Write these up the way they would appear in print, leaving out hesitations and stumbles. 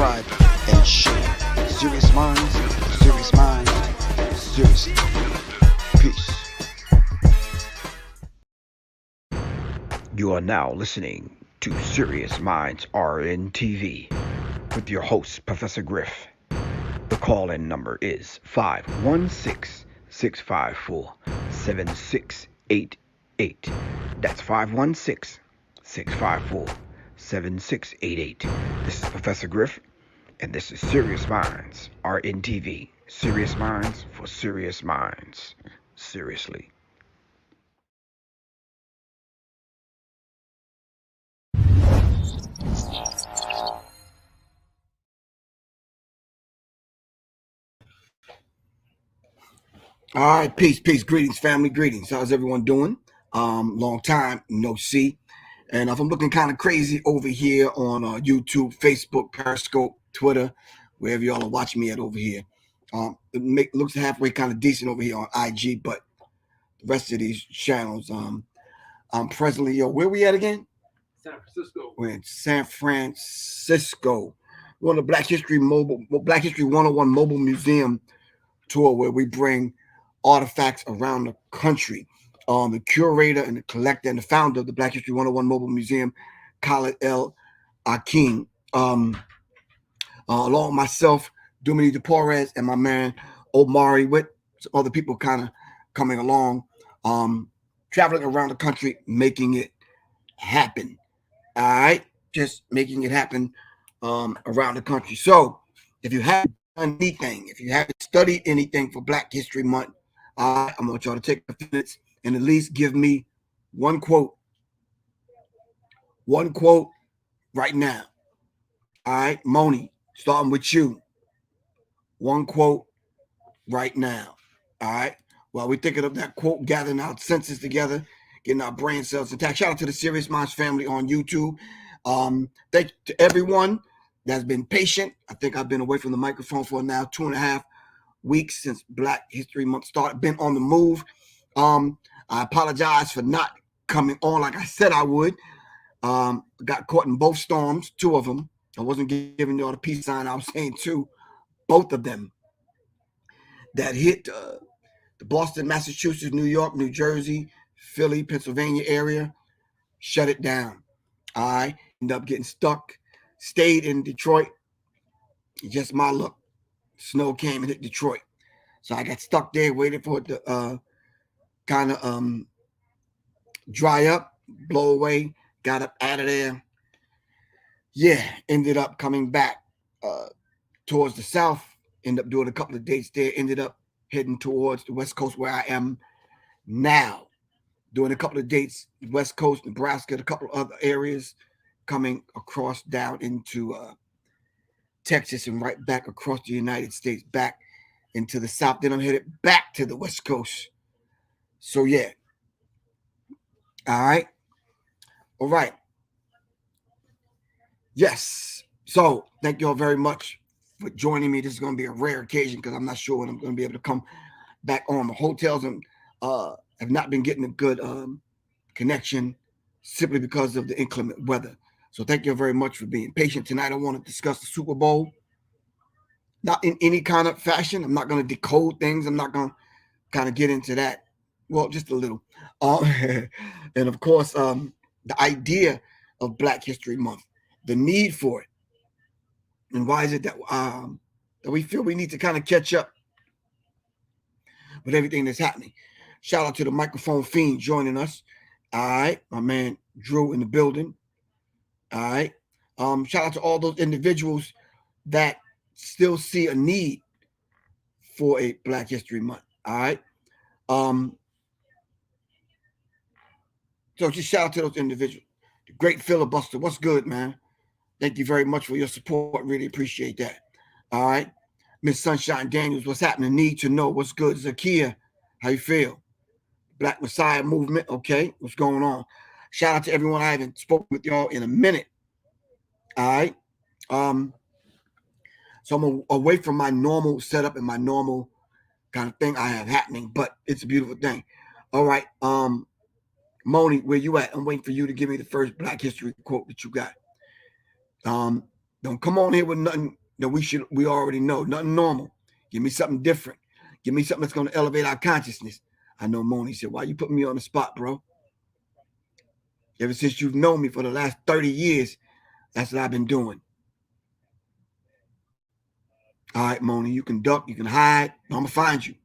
subscribe, and share. Serious minds, seriously. Peace. You are now listening to Serious Minds RNTV with your host, Professor Griff. The call-in number is 516-654-7688. That's 516-654-7688. This is Professor Griff, and this is Serious Minds RNTV. Serious Minds for Serious Minds. Seriously. All right, peace, greetings, family, greetings. How's everyone doing? Long time no see, and if I'm looking kind of crazy over here on YouTube, Facebook, Periscope, Twitter, wherever y'all are watching me at over here, looks halfway kind of decent over here on IG, but the rest of these channels, I'm presently, where we at again? San Francisco. We're in San Francisco. We're on the Black History 101 Mobile Museum tour, where we bring artifacts around the country. The curator and the collector and the founder of the Black History 101 Mobile Museum, Khalid El Akin, along with myself, Dumini DePorres, and my man Omari, with some other people kind of coming along, traveling around the country, making it happen. All right, just making it happen around the country. So if you haven't done anything, if you haven't studied anything for Black History Month, I want y'all to take a few minutes and at least give me one quote right now. All right, Moni, starting with you. One quote right now. All right. While we're thinking of that quote, gathering our senses together, getting our brain cells intact. Shout out to the Serious Minds family on YouTube. Thank you to everyone that's been patient. I think I've been away from the microphone for now 2.5 weeks since Black History Month started. Been on the move. I apologize for not coming on like I said I would. Got caught in both storms, 2 of them. I wasn't giving y'all the peace sign. I was saying 2, both of them that hit the Boston, Massachusetts, New York, New Jersey, Philly, Pennsylvania area. Shut it down. I ended up getting stuck. Stayed in Detroit. Just my luck. Snow came and hit Detroit. So I got stuck there, waiting for it to kind of dry up, blow away. Got up out of there. Yeah, ended up coming back towards the south. Ended up doing a couple of dates there. Ended up heading towards the West Coast where I am now. Doing a couple of dates, West Coast, Nebraska, a couple of other areas, coming across down into Texas and right back across the United States, back into the South. Then I'm headed back to the West Coast. So, yeah. All right. All right. Yes. So, thank you all very much for joining me. This is going to be a rare occasion because I'm not sure when I'm going to be able to come back on. The hotels and have not been getting a good connection simply because of the inclement weather. So thank you very much for being patient. Tonight I want to discuss the Super Bowl. Not in any kind of fashion. I'm not going to decode things. I'm not going to kind of get into that. Well, just a little. And of course, the idea of Black History Month, the need for it. And why is it that we feel we need to kind of catch up with everything that's happening? Shout out to the microphone fiend joining us. All right. My man Drew in the building. All right. Shout out to all those individuals that still see a need for a Black History Month. All right. So just shout out to those individuals. The great filibuster. What's good, man? Thank you very much for your support. Really appreciate that. All right. Miss Sunshine Daniels, what's happening? Need to know what's good. Zakia, how you feel? Black Messiah movement. Okay. What's going on? Shout out to everyone I haven't spoken with y'all in a minute. All right. So I'm away from my normal setup and my normal kind of thing I have happening, but it's a beautiful thing. All right. Moni, where you at? I'm waiting for you to give me the first Black History quote that you got. Don't come on here with nothing that we already know. Nothing normal. Give me something different. Give me something that's going to elevate our consciousness. I know Moni said, why you putting me on the spot, bro? Ever since you've known me for the last 30 years, that's what I've been doing. All right, Moni, you can duck, you can hide. I'm going to find you.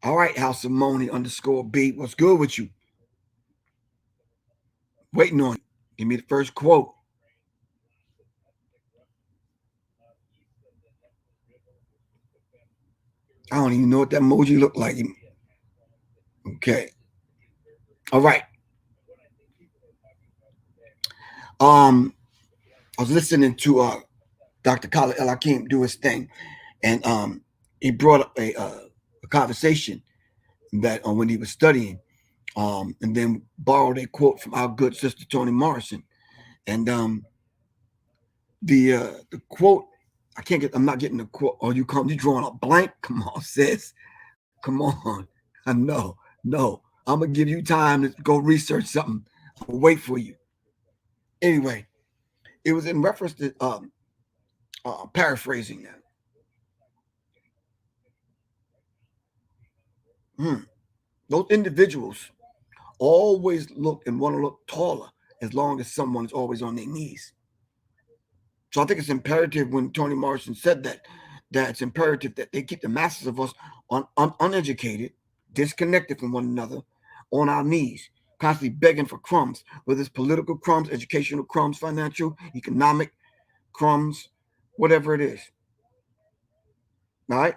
All right, House of Moni _B. What's good with you? Waiting on you. Give me the first quote. I don't even know what that emoji looked like. Okay. All right. I was listening to Dr. Khalid El Hakim do his thing, and he brought up a conversation that when he was studying, and then borrowed a quote from our good sister Toni Morrison, and the quote, I'm not getting the quote. Oh, you drawing a blank? Come on, sis. Come on. I know. No, I'm gonna give you time to go research something. I'll wait for you. Anyway, it was in reference to paraphrasing that. Those individuals always look and want to look taller as long as someone's always on their knees. So I think it's imperative when Toni Morrison said that it's imperative that they keep the masses of us uneducated, disconnected from one another, on our knees, constantly begging for crumbs, whether it's political crumbs, educational crumbs, financial, economic crumbs, whatever it is. All right?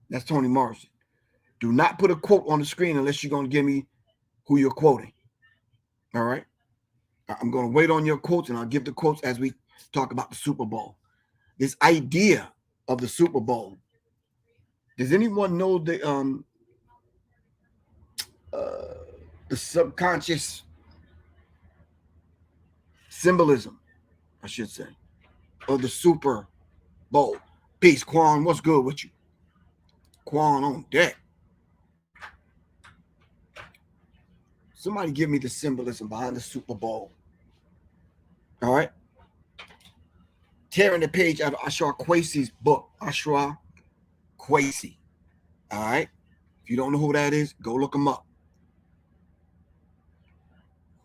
That's Toni Morrison. Do not put a quote on the screen unless you're going to give me who you're quoting. All right? I'm going to wait on your quotes, and I'll give the quotes as we talk about the Super Bowl. This idea of the Super Bowl. Does anyone know the subconscious symbolism, I should say, of the Super Bowl? Peace, Quan. What's good with you? Quan on deck. Somebody give me the symbolism behind the Super Bowl. All right. Tearing the page out of Ashra Kwesi's book, Ashra Kwesi. All right. If you don't know who that is, go look him up.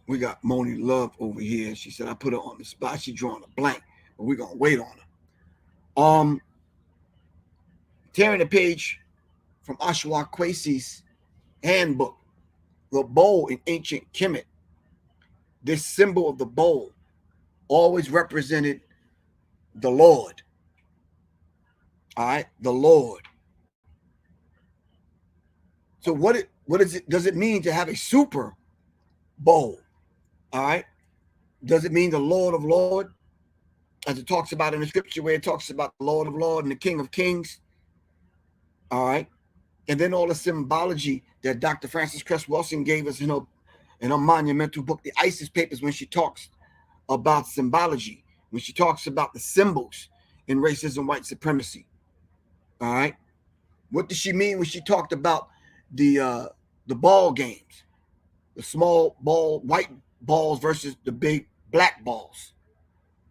We got Moni Love over here. She said I put her on the spot. She drawing a blank, but we're gonna wait on her. Tearing the page from Ashra Kwesi's handbook, the bowl in ancient Kemet. This symbol of the bowl always represented the Lord. All right, the Lord. So what does it mean to have a Super Bowl? All right. Does it mean the Lord of Lords, as it talks about in the scripture where it talks about the Lord of Lords and the King of Kings? All right. And then all the symbology that Dr. Frances Cress Welsing gave us in her monumental book, The ISIS Papers, when she talks about symbology, when she talks about the symbols in racism, white supremacy. All right. What does she mean when she talked about the ball games, the small ball, white balls versus the big black balls?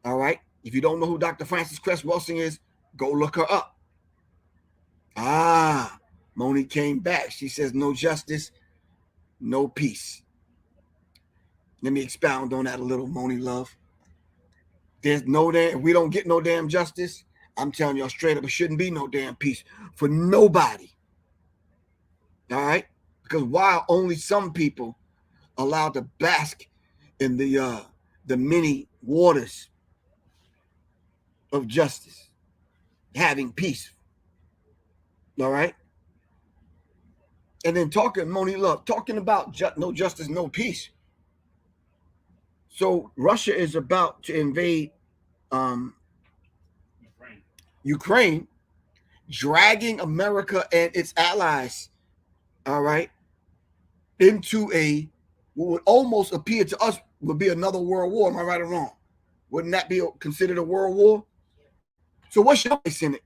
All right. If you don't know who Dr. Frances Cress Welsing is, go look her up. Moni came back. She says, no justice, no peace. Let me expound on that a little, Moni Love. There's no damn, if we don't get no damn justice, I'm telling y'all straight up, it shouldn't be no damn peace for nobody. All right? Because why are only some people allowed to bask in the many waters of justice, having peace? All right? And then Moni Love, talking about no justice, no peace. So Russia is about to invade Ukraine, dragging America and its allies, all right, into a what would almost appear to us would be another world war. Am I right or wrong? Wouldn't that be considered a world war? So what's your place in it,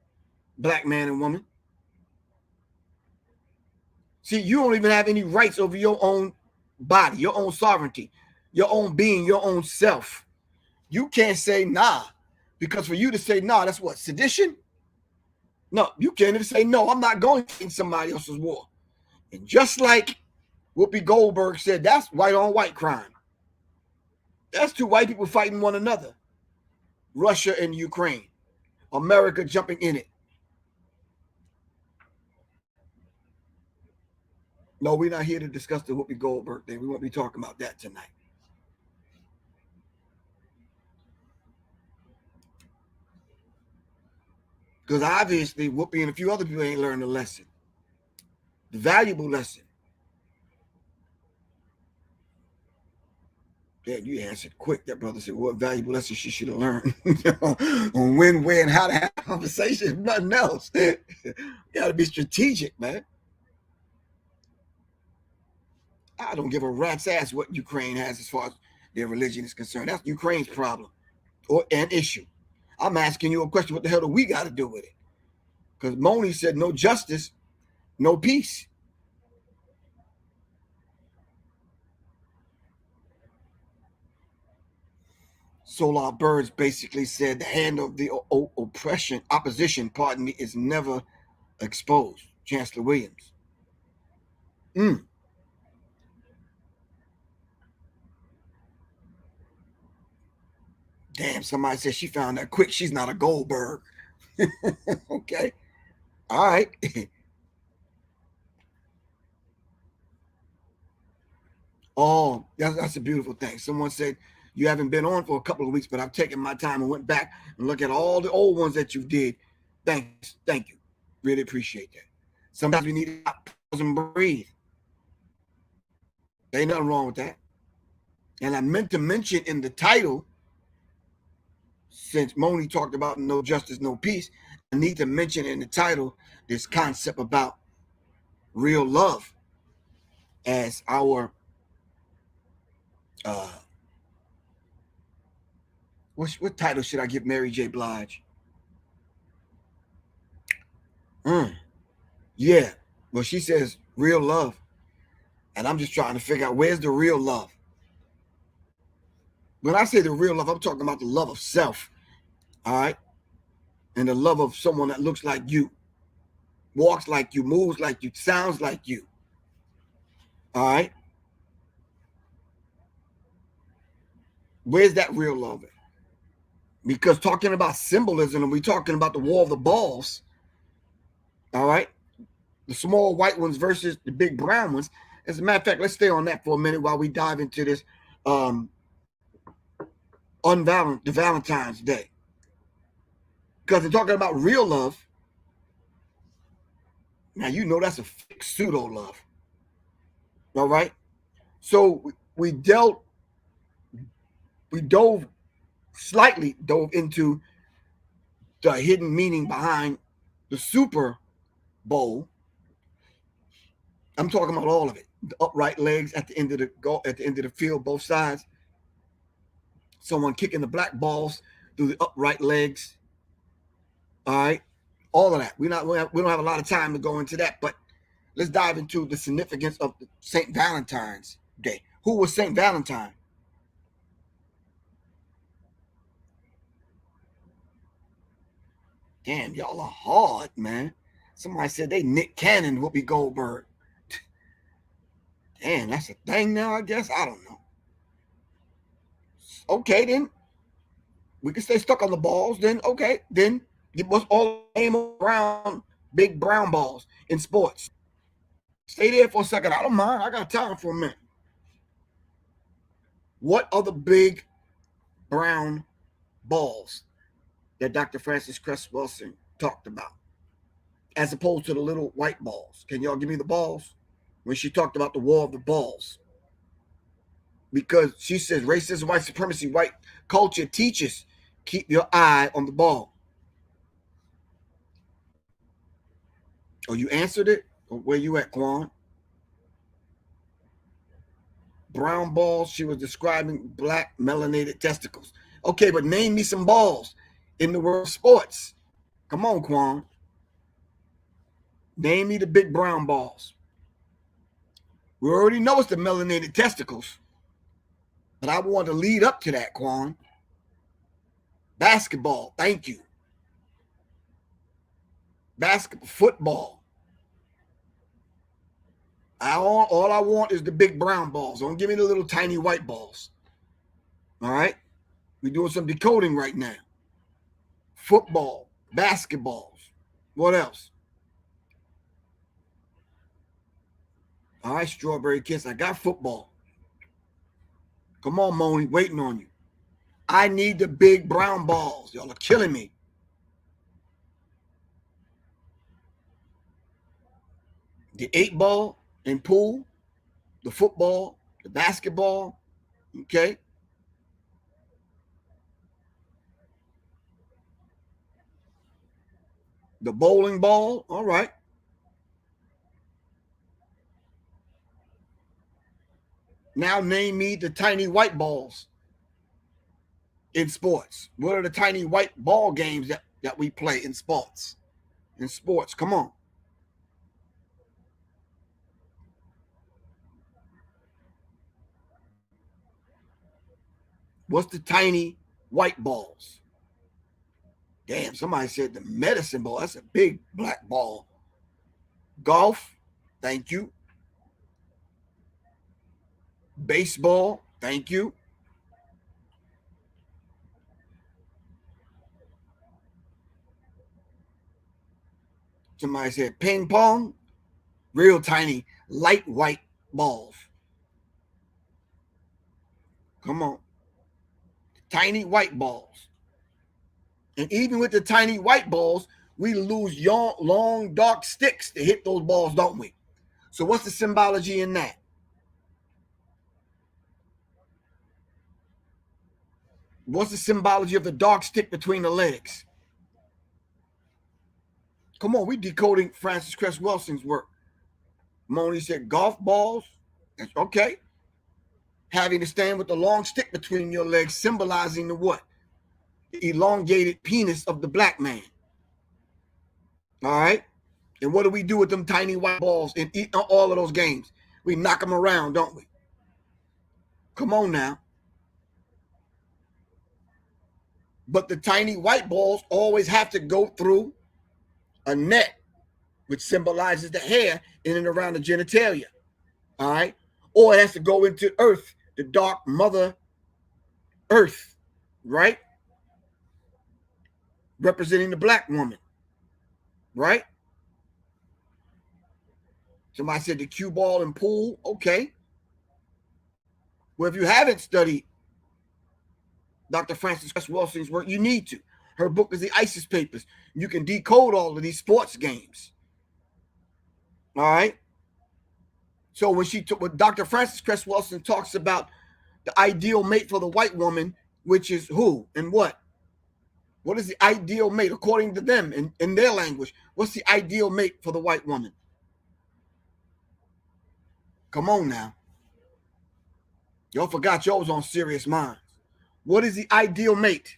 black man and woman? See, you don't even have any rights over your own body, your own sovereignty, your own being, your own self. You can't say nah, because for you to say nah, that's what, sedition? No, you can't even say no, I'm not going to somebody else's war. And just like Whoopi Goldberg said, that's white on white crime. That's two white people fighting one another. Russia and Ukraine. America jumping in it. No, we're not here to discuss the Whoopi Goldberg thing. We won't be talking about that tonight. Because obviously Whoopi and a few other people ain't learned the lesson. The valuable lesson. Yeah, you answered quick. That brother said, what valuable lesson she should have learned on when, where, and how to have a conversation, nothing else. You got to be strategic, man. I don't give a rat's ass what Ukraine has as far as their religion is concerned. That's Ukraine's problem or an issue. I'm asking you a question. What the hell do we got to do with it? Because Moni said no justice, no peace. Solar Birds basically said the hand of the opposition, pardon me, is never exposed. Chancellor Williams. Damn, somebody said she found that quick. She's not a Goldberg. Okay. All right. Oh, that's a beautiful thing. Someone said you haven't been on for a couple of weeks, but I've taken my time and went back and looked at all the old ones that you did. Thanks. Thank you. Really appreciate that. Sometimes we need to pause and breathe. There ain't nothing wrong with that. And I meant to mention in the title, since Moni talked about no justice, no peace, I need to mention in the title this concept about real love as our what title should I give Mary J. Blige? Yeah. Well, she says real love. And I'm just trying to figure out where's the real love. When I say the real love, I'm talking about the love of self. All right. And the love of someone that looks like you, walks like you, moves like you, sounds like you. All right. Where's that real love at? Because talking about symbolism, and we're talking about the war of the balls. All right. The small white ones versus the big brown ones. As a matter of fact, let's stay on that for a minute while we dive into this the Valentine's Day. Because they're talking about real love. Now, you know that's a fake pseudo love. All right. So we dove slightly into the hidden meaning behind the Super Bowl. I'm talking about all of it. The upright legs at the end of the field, both sides. Someone kicking the black balls through the upright legs. All right. All of that. We don't have a lot of time to go into that, but let's dive into the significance of St. Valentine's Day. Who was St. Valentine? Damn, y'all are hard, man. Somebody said they Nick Cannon, Whoopi Goldberg. Damn, that's a thing now, I guess. I don't know. Okay, then. We can stay stuck on the balls. Then, okay. Then it was all aim around big brown balls in sports. Stay there for a second. I don't mind. I got time for a minute. What are the big brown balls that Dr. Francis Cress Wilson talked about, as opposed to the little white balls? Can y'all give me the balls? When she talked about the war of the balls. Because she says racism, white supremacy, white culture teaches keep your eye on the ball. Oh, you answered it? Or where you at, Quan? brown balls, she was describing black melanated testicles. Okay, but name me some balls in the world of sports. Come on, Quan. Name me the big brown balls. We already know it's the melanated testicles. But I want to lead up to that, Quan. Basketball, thank you. Basketball, football. All I want is the big brown balls. Don't give me the little tiny white balls. All right? We're doing some decoding right now. Football, basketballs. What else? All right, Strawberry Kiss. I got football. Come on, Moni. Waiting on you. I need the big brown balls. Y'all are killing me. The 8-ball in pool, the football, the basketball. Okay. The bowling ball. All right. Now name me the tiny white balls in sports. What are the tiny white ball games that we play in sports? In sports, come on. What's the tiny white balls? Damn, somebody said the medicine ball. That's a big black ball. Golf, thank you. Baseball, thank you. Somebody said ping pong, real tiny, light white balls. Come on. Tiny white balls. And even with the tiny white balls, we lose long, dark sticks to hit those balls, don't we? So what's the symbology in that? What's the symbology of the dark stick between the legs? Come on, we decoding Francis Cress Welsing's work. Moni said golf balls. That's okay. Having to stand with the long stick between your legs, symbolizing the what? The elongated penis of the black man. All right. And what do we do with them tiny white balls in all of those games? We knock them around, don't we? Come on now. But the tiny white balls always have to go through a net, which symbolizes the hair in and around the genitalia. All right. Or it has to go into earth, the dark mother earth, right? Representing the black woman, right? Somebody said the cue ball and pool. Okay. Well, if you haven't studied Dr. Francis Cress Welsing's work, you need to. Her book is the ISIS Papers. You can decode all of these sports games. All right. So when Dr. Francis Cress Welsing talks about the ideal mate for the white woman, which is who and what? What is the ideal mate according to them in their language? What's the ideal mate for the white woman? Come on now. Y'all forgot y'all was on Serious Minds. What is the ideal mate?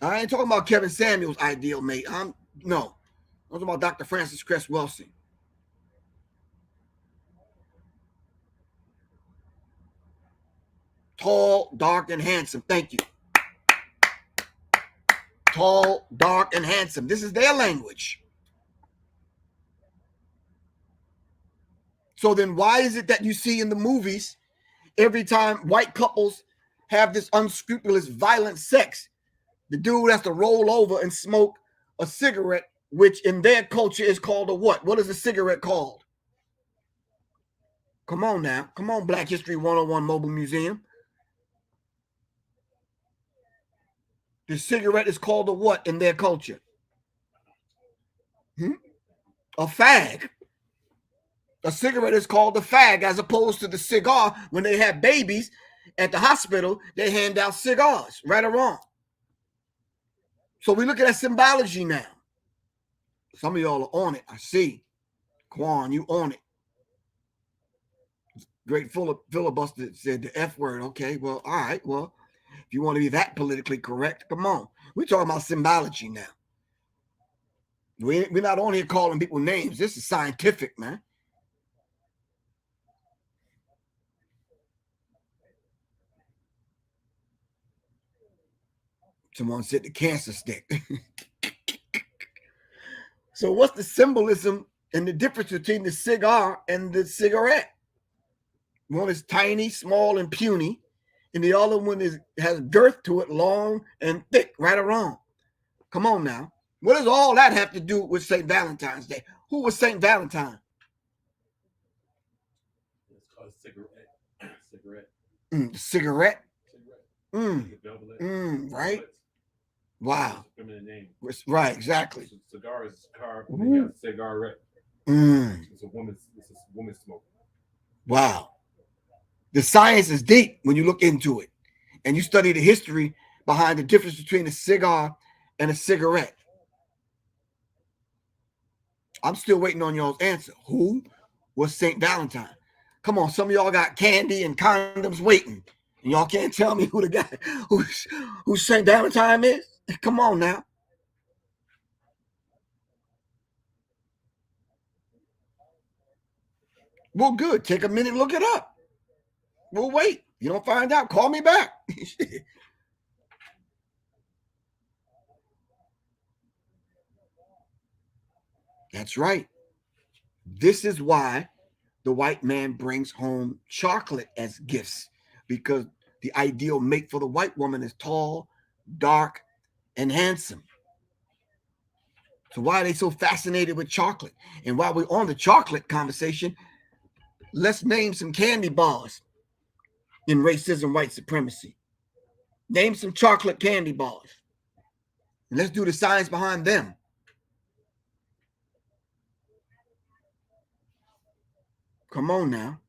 I ain't talking about Kevin Samuel's ideal mate. No. I'm talking about Dr. Francis Cress Welsing. Tall, dark, and handsome. Thank you. Tall, dark, and handsome. This is their language. So then why is it that you see in the movies every time white couples have this unscrupulous, violent sex, the dude has to roll over and smoke a cigarette, which in their culture is called a what? What is a cigarette called? Come on now. Come on, Black History 101 Mobile Museum. The cigarette is called a what in their culture? A fag. A cigarette is called a fag, as opposed to the cigar. When they have babies at the hospital, they hand out cigars, right or wrong. So we look at that symbology now. Some of y'all are on it. I see. Quan, you on it. Great filibuster said the F word. Okay, well, all right. Well, if you want to be that politically correct, come on. We're talking about symbology now. We're not on here calling people names. This is scientific, man. Someone said the cancer stick. So what's the symbolism and the difference between the cigar and the cigarette? One is tiny, small, and puny, and the other one has girth to it, long and thick, right or wrong. Come on now. What does all that have to do with St. Valentine's Day? Who was St. Valentine? It's called cigarette. Cigarette? Cigarette. Right? Wow. Feminine name. Right, exactly. Cigar is carved. And you got cigarette. It's a woman's smoke. Wow. The science is deep when you look into it and you study the history behind the difference between a cigar and a cigarette. I'm still waiting on y'all's answer. Who was St. Valentine? Come on, some of y'all got candy and condoms waiting, and y'all can't tell me who the guy who St. Valentine is? Come on now. Well, good. Take a minute, look it up. We'll wait. You don't find out, call me back. That's right. This is why the white man brings home chocolate as gifts, because the ideal mate for the white woman is tall, dark, and handsome. So why are they so fascinated with chocolate? And while we're on the chocolate conversation, let's name some candy bars in racism, white supremacy. Name some chocolate candy bars. And let's do the science behind them. Come on now.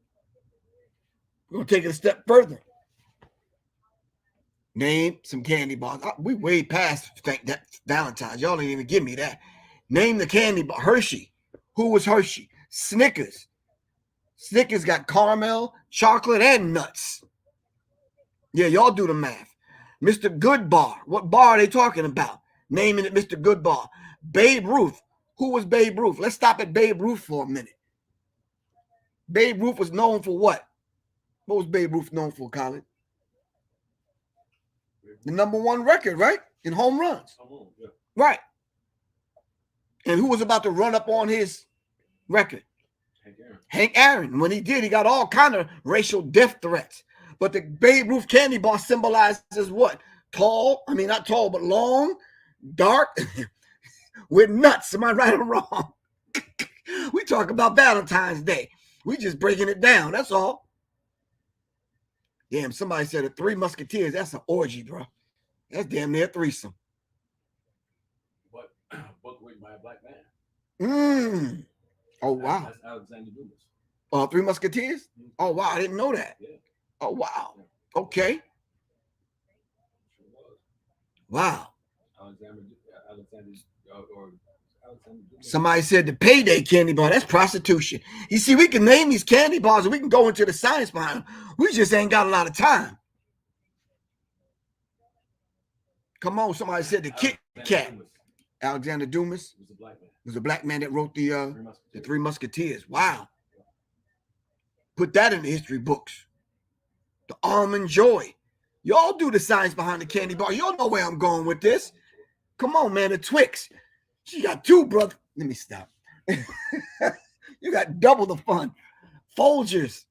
We're going to take it a step further. Name some candy bars. We way past that Valentine's. Y'all didn't even give me that. Name the candy bar. Hershey. Who was Hershey? Snickers. Snickers got caramel, chocolate, and nuts. Yeah, y'all do the math. Mr. Goodbar. What bar are they talking about? Naming it Mr. Goodbar. Babe Ruth. Who was Babe Ruth? Let's stop at Babe Ruth for a minute. Babe Ruth was known for what? What was Babe Ruth known for, Colin? The #1 record, right? In home runs. Yeah. Right. And who was about to run up on his record? Hank Aaron. When he did, he got all kind of racial death threats. But the Babe Ruth candy bar symbolizes what? Tall, I mean, not tall, but long, dark, with nuts. Am I right or wrong? We talk about Valentine's Day. We just breaking it down. That's all. Damn, somebody said the Three Musketeers. That's an orgy, bro. That's damn near a threesome. What? Book written by a black man. Oh, wow. That's Alexander Dumas. Three Musketeers? Oh, wow. I didn't know that. Yeah. Oh, wow. Okay. Wow. Alexander Somebody said the payday candy bar. That's prostitution. You see, we can name these candy bars and we can go into the science behind them. We just ain't got a lot of time. Come on. Somebody said the Kit Kat. Alexander Dumas was a black man that wrote the Three Musketeers. Wow. Put that in the history books. The Almond Joy. Y'all do the science behind the candy bar. Y'all know where I'm going with this. Come on, man. The Twix. She got two, brother. Let me stop. You got double the fun. Folgers.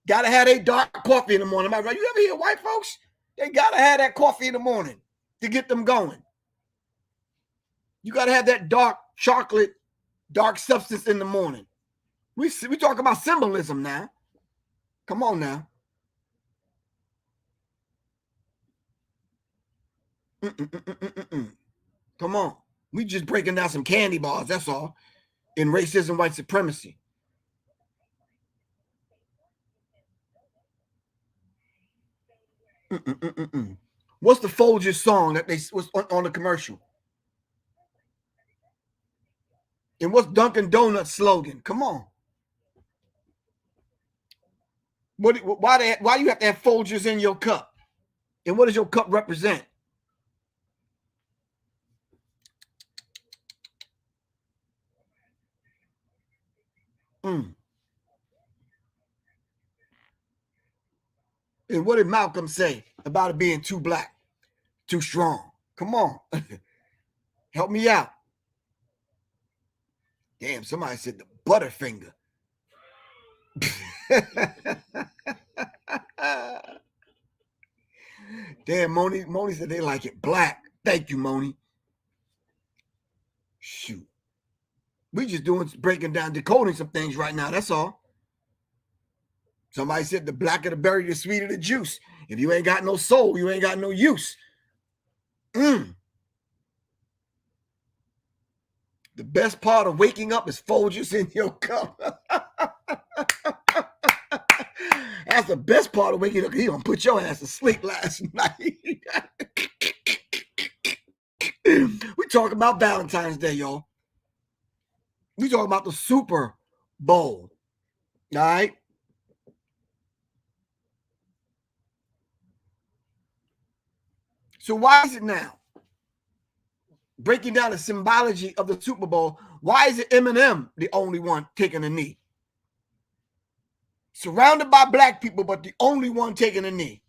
Gotta have a dark coffee in the morning. Am I right? You ever hear white folks? They gotta have that coffee in the morning to get them going. You gotta have that dark chocolate, dark substance in the morning. We talk about symbolism now. Come on now. Come on. We just breaking down some candy bars, that's all, in racism, white supremacy. What's the Folgers song that was on the commercial? And what's Dunkin' Donuts slogan? Come on. Why do you have to have Folgers in your cup? And what does your cup represent? And what did Malcolm say about it being too black, too strong? Come on. Help me out. Damn, somebody said the Butterfinger. Damn, Moni said they like it black. Thank you, Moni. Shoot. We just breaking down, decoding some things right now. That's all. Somebody said the blacker the berry, the sweeter the juice. If you ain't got no soul, you ain't got no use. The best part of waking up is Folgers in your cup. That's the best part of waking up. He gonna put your ass to sleep last night. We talking about Valentine's Day, y'all. We talking about the Super Bowl. All right. So why is it now? Breaking down the symbology of the Super Bowl, why is it Eminem the only one taking a knee? Surrounded by black people, but the only one taking a knee.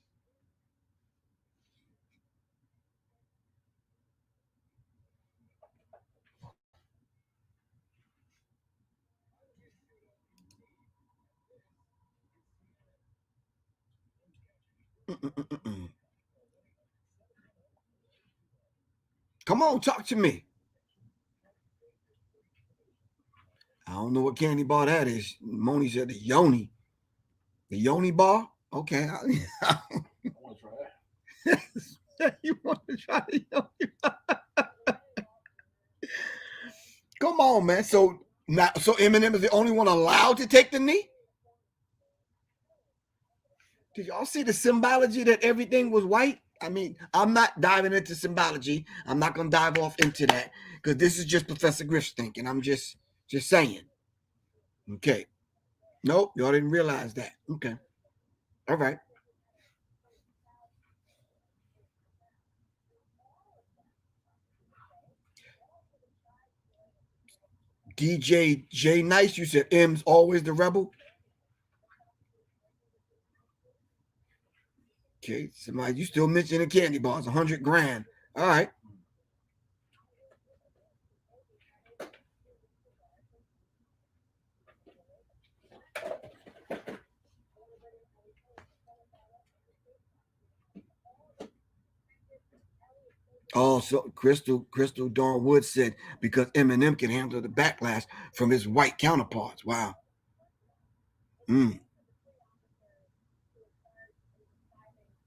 Come on, talk to me. I don't know what candy bar that is. Moni said the Yoni. The Yoni bar? Okay. I want to try that. You want to try the Yoni bar? Come on, man. So Eminem is the only one allowed to take the knee? Did y'all see the symbology that everything was white? I mean, I'm not diving into symbology. I'm not going to dive off into that because this is just Professor Griff's thinking. I'm just saying. Okay. Nope, y'all didn't realize that. Okay. All right. DJ J Nice, you said M's always the rebel. Okay, somebody, you still mentioning candy bars, 100 grand. All right. Oh, so Crystal Dawn Wood said because Eminem can handle the backlash from his white counterparts. Wow.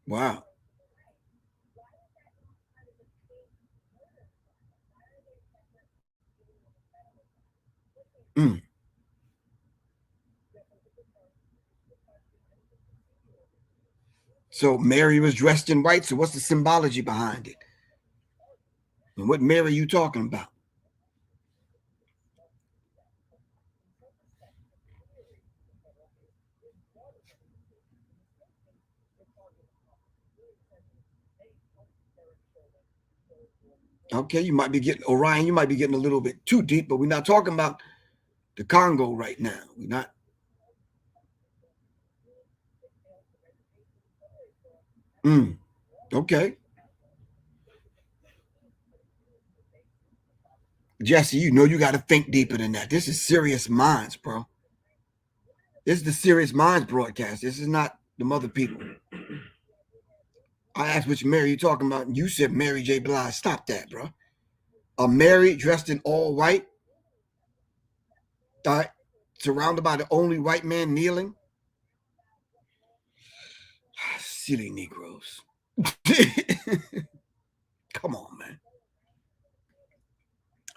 Wow. So Mary was dressed in white. So what's the symbology behind it? And what Mary are you talking about? Okay, you might be getting Orion, you might be getting a little bit too deep, but we're not talking about the Congo right now. We're not. Okay. Jesse, you know you got to think deeper than that. This is Serious Minds, bro. This is the Serious Minds broadcast. This is not the mother people. I asked which Mary you talking about, and you said Mary J. Blige. Stop that, bro. A Mary dressed in all white, surrounded by the only white man kneeling. Silly Negroes. Come on, man.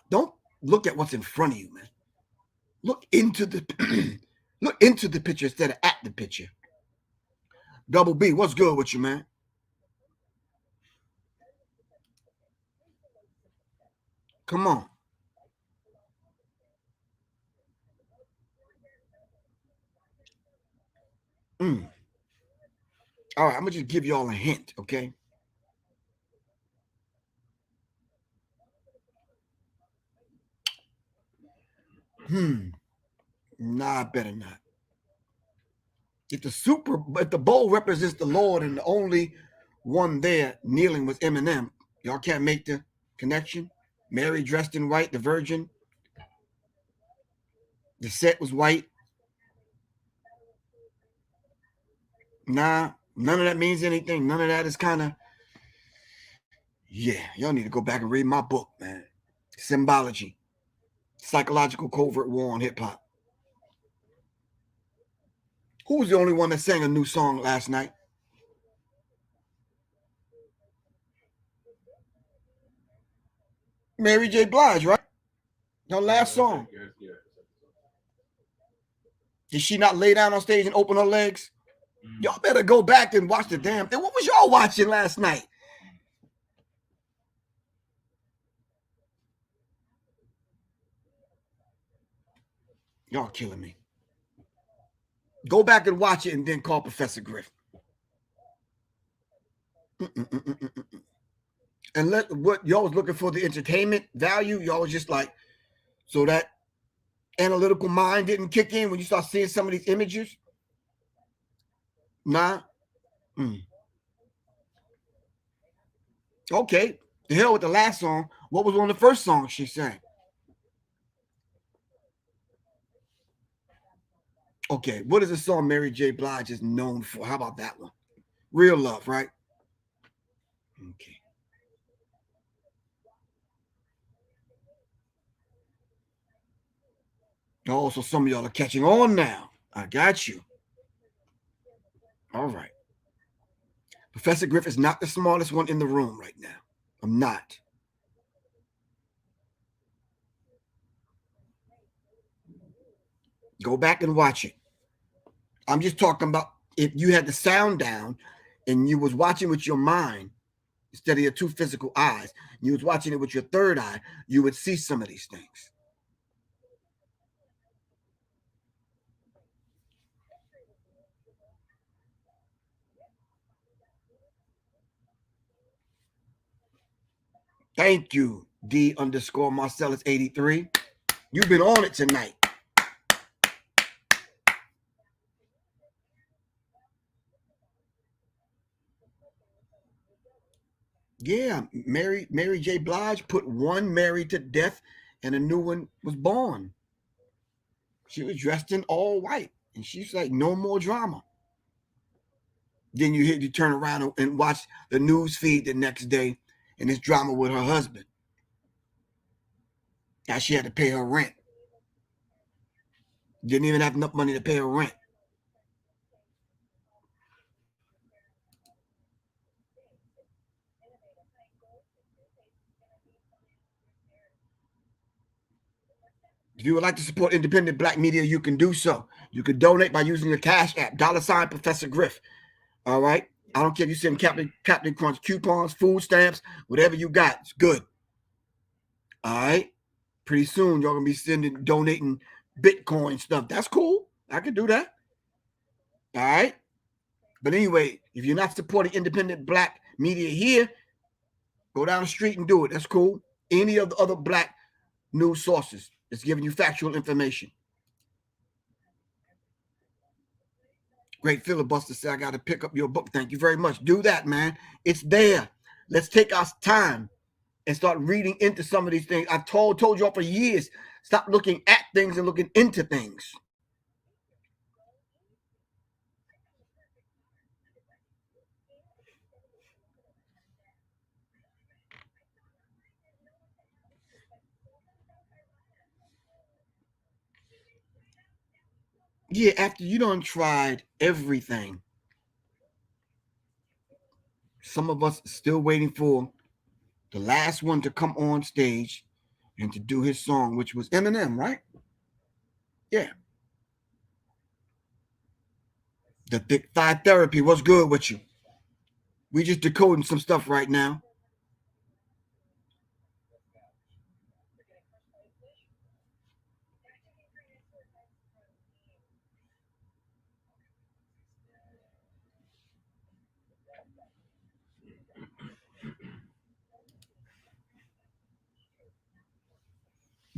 Don't look at what's in front of you, man. Look into the picture instead of at the picture. Double B, what's good with you, man? Come on. All right, I'm gonna just give y'all a hint, okay? Nah, I better not. If the bowl represents the Lord and the only one there kneeling was Eminem, y'all can't make the connection. Mary dressed in white, the Virgin. The set was white. Nah, none of that means anything. None of that is kind of, yeah, y'all need to go back and read my book, man. Symbology, psychological covert war on hip hop. Who was the only one that sang a new song last night? Mary J. Blige, right? Her last song. Did she not lay down on stage and open her legs? Y'all better go back and watch the damn thing. What was y'all watching last night? Y'all killing me. Go back and watch it and then call Professor Griff. And let what y'all was looking for the entertainment value, y'all was just like, so that analytical mind didn't kick in when you start seeing some of these images. Nah. Okay. The hell with the last song. What was one of the first songs she sang? Okay. What is the song Mary J. Blige is known for? How about that one? Real Love, right? Okay. Oh, so some of y'all are catching on now. I got you. All right. Professor Griff is not the smartest one in the room right now. I'm not. Go back and watch it. I'm just talking about if you had the sound down and you was watching with your mind instead of your two physical eyes, you was watching it with your third eye, you would see some of these things. Thank you, D_Marcellus83. You've been on it tonight. Yeah, Mary J. Blige put one Mary to death and a new one was born. She was dressed in all white. And she's like, no more drama. Then you turn around and watch the news feed the next day and it's drama with her husband. Now she had to pay her rent. Didn't even have enough money to pay her rent. If you would like to support independent black media, you can do so. You can donate by using the Cash App, $ Professor Griff. All right? I don't care if you send Captain Crunch coupons, food stamps, whatever you got. It's good. All right? Pretty soon, y'all going to be donating Bitcoin stuff. That's cool. I can do that. All right? But anyway, if you're not supporting independent black media here, go down the street and do it. That's cool. Any of the other black news sources that's giving you factual information. Great filibuster said, I got to pick up your book. Thank you very much. Do that, man. It's there. Let's take our time and start reading into some of these things. I've told y'all for years, stop looking at things and looking into things. Yeah, after you done tried everything, some of us still waiting for the last one to come on stage and to do his song, which was Eminem, right? Yeah. The thick thigh therapy. What's good with you? We just decoding some stuff right now.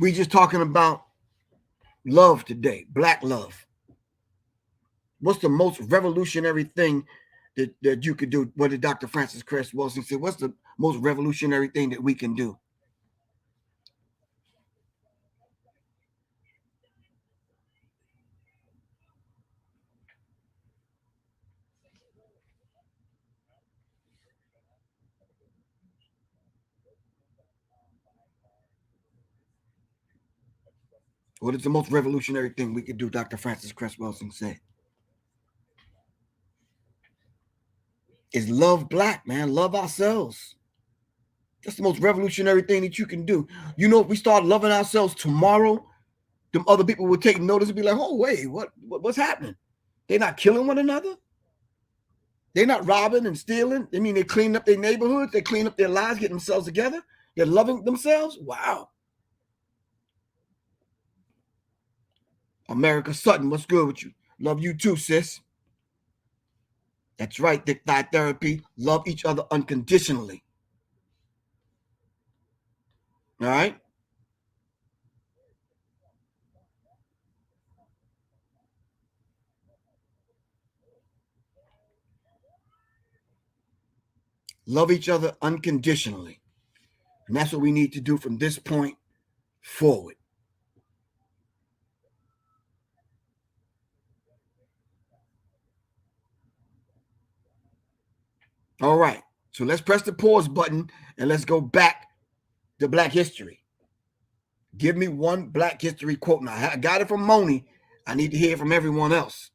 We just talking about love today, black love. What's the most revolutionary thing that you could do? What did Dr. Francis Cress Wilson say? What's the most revolutionary thing that we can do? What is the most revolutionary thing we could do? Dr. Francis Cress Wilson said. Is love black, man. Love ourselves. That's the most revolutionary thing that you can do. You know, if we start loving ourselves tomorrow, them other people will take notice and be like, oh, wait, what's happening? They're not killing one another. They're not robbing and stealing. I mean, they clean up their neighborhoods. They clean up their lives, get themselves together. They're loving themselves. Wow. America Sutton, what's good with you? Love you too, sis. That's right, Dick Thigh Therapy. Love each other unconditionally. All right? Love each other unconditionally. And that's what we need to do from this point forward. All right. So let's press the pause button and let's go back to Black history. Give me one Black history quote. Now, I got it from Moni. I need to hear from everyone else.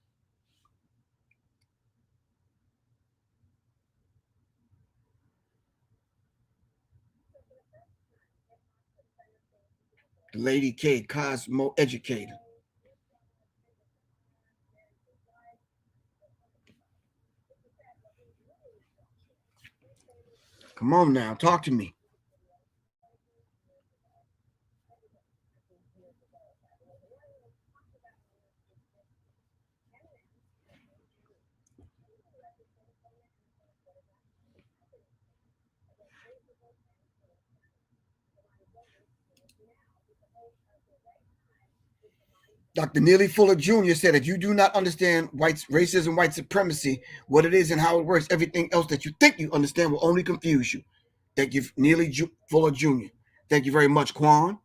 Lady K, Cosmo Educator. Come on now, talk to me. Dr. Neely Fuller Jr. said, if you do not understand racism, white supremacy, what it is and how it works, everything else that you think you understand will only confuse you. Thank you, Neely Fuller Jr. Thank you very much, Quan.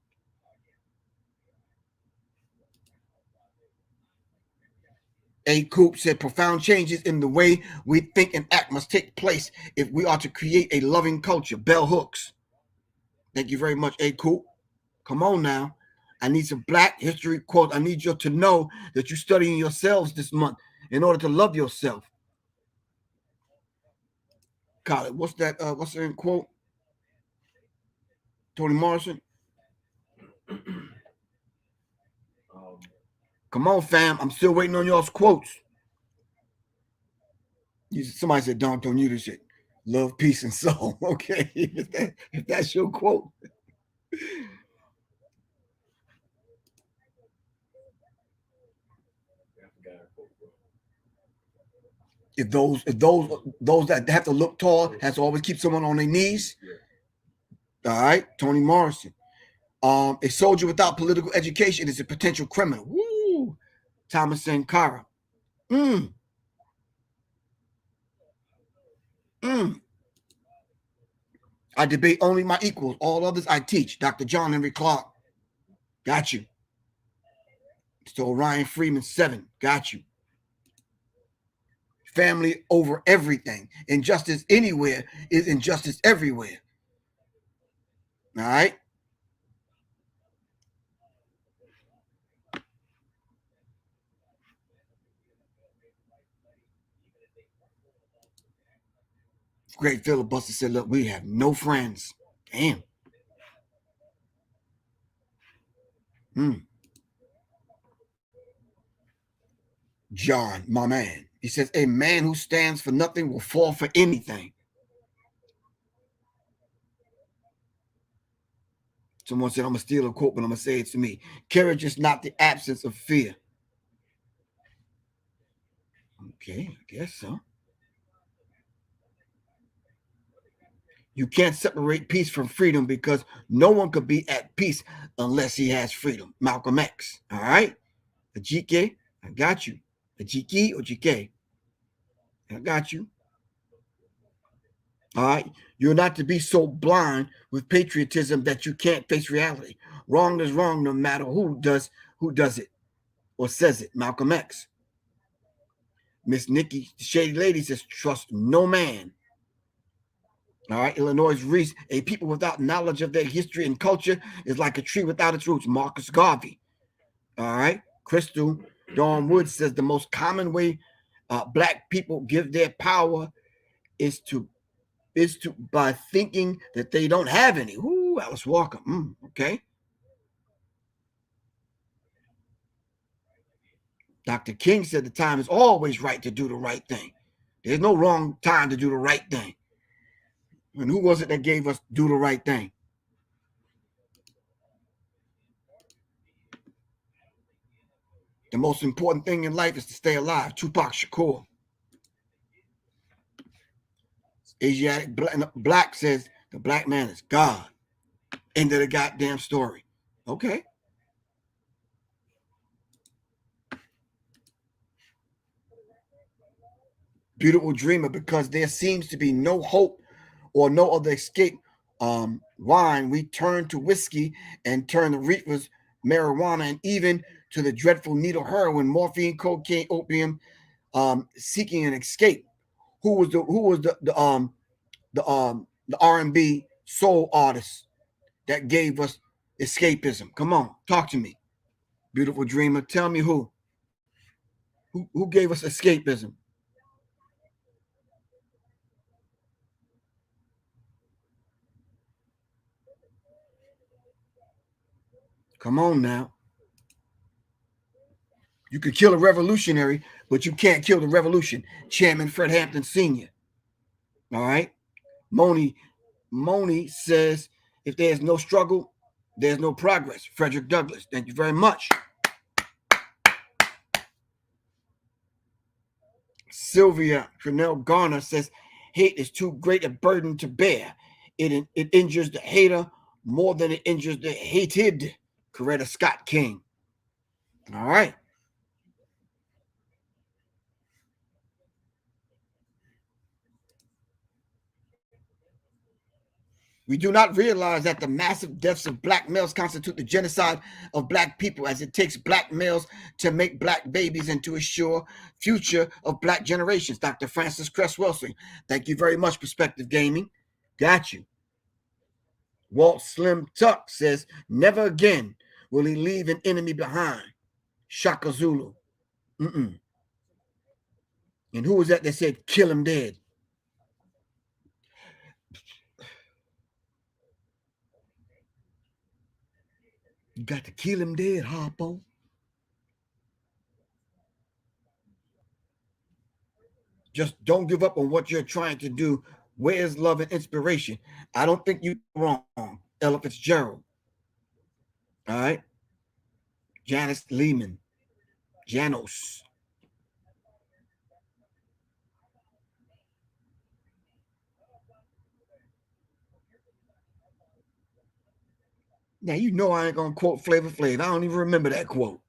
A. Coop said, profound changes in the way we think and act must take place if we are to create a loving culture. Bell Hooks. Thank you very much, A. Coop. Come on now. I need some Black history quotes. I need you to know that you're studying yourselves this month in order to love yourself. Khaled, what's that? What's that quote? Toni Morrison. Come on, fam. I'm still waiting on y'all's quotes. Somebody said, don't you this shit. Love, peace, and soul. Okay. If that's your quote. If those that have to look tall has to always keep someone on their knees. All right, Toni Morrison. A soldier without political education is a potential criminal. Woo! Thomas Sankara. I debate only my equals. All others I teach. Dr. John Henry Clark. Got you. So Ryan Freeman 7. Got you. Family over everything. Injustice anywhere is injustice everywhere. All right. Great filibuster said, look, we have no friends. Damn. John, my man. He says, a man who stands for nothing will fall for anything. Someone said, I'm going to steal a quote, but I'm going to say it to me. Courage is not the absence of fear. Okay, I guess so. You can't separate peace from freedom because no one could be at peace unless he has freedom. Malcolm X. All right? A GK, I got you. A GK or GK? I got you. All right? You're not to be so blind with patriotism that you can't face reality. Wrong is wrong no matter who does it or says it. Malcolm X. Miss Nikki, the Shady Lady, says, trust no man. All right, Illinois Reese, a people without knowledge of their history and culture is like a tree without its roots. Marcus Garvey. All right, Crystal Dawn Woods says the most common way black people give their power is to by thinking that they don't have any. Ooh, Alice Walker. Okay. Dr. King said the time is always right to do the right thing. There's no wrong time to do the right thing. And who was it that gave us do the right thing? The most important thing in life is to stay alive. Tupac Shakur. Asiatic Black says the black man is God. End of the goddamn story. Okay. Beautiful dreamer, because there seems to be no hope or no other escape. Wine, we turn to whiskey and turn to reefers, marijuana, and even to the dreadful needle heroin, morphine, cocaine, opium, seeking an escape. Who was the R&B soul artist that gave us escapism? Come on, talk to me. Beautiful dreamer, tell me who gave us escapism? Come on now. You could kill a revolutionary, but you can't kill the revolution. Chairman Fred Hampton Sr. All right. Moni says, if there's no struggle, there's no progress. Frederick Douglass. Thank you very much. Sylvia Cornell Garner says, hate is too great a burden to bear. It injures the hater more than it injures the hated. Coretta Scott King. All right. We do not realize that the massive deaths of black males constitute the genocide of black people, as it takes black males to make black babies and to assure future of black generations. Dr. Francis Cress Wilson. Thank you very much, Perspective Gaming. Got you. Walt Slim Tuck says, never again will he leave an enemy behind. Shaka Zulu. And who was that said, kill him dead? You got to kill him dead, Harpo. Just don't give up on what you're trying to do. Where's love and inspiration? I don't think you're wrong. Ella Fitzgerald. All right. Janice Lehman. Janos. Now, you know I ain't going to quote Flavor Flav. I don't even remember that quote.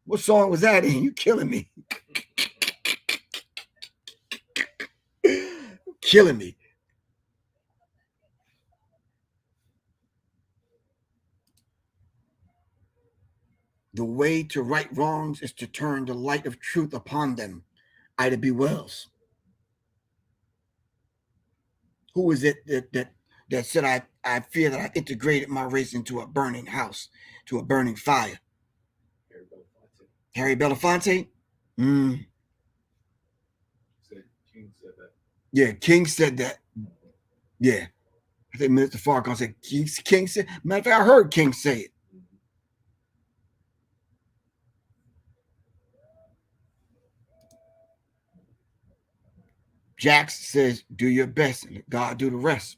What song was that in? You killing me. Killing me. The way to right wrongs is to turn the light of truth upon them. Ida B. Wells. Who is it that said, I fear that I integrated my race into a burning house, to a burning fire? Harry Belafonte? King said that. Yeah, King said that. Yeah. I think Minister Farrakhan said King said. Matter of fact, I heard King say it. Jax says, do your best and let God do the rest.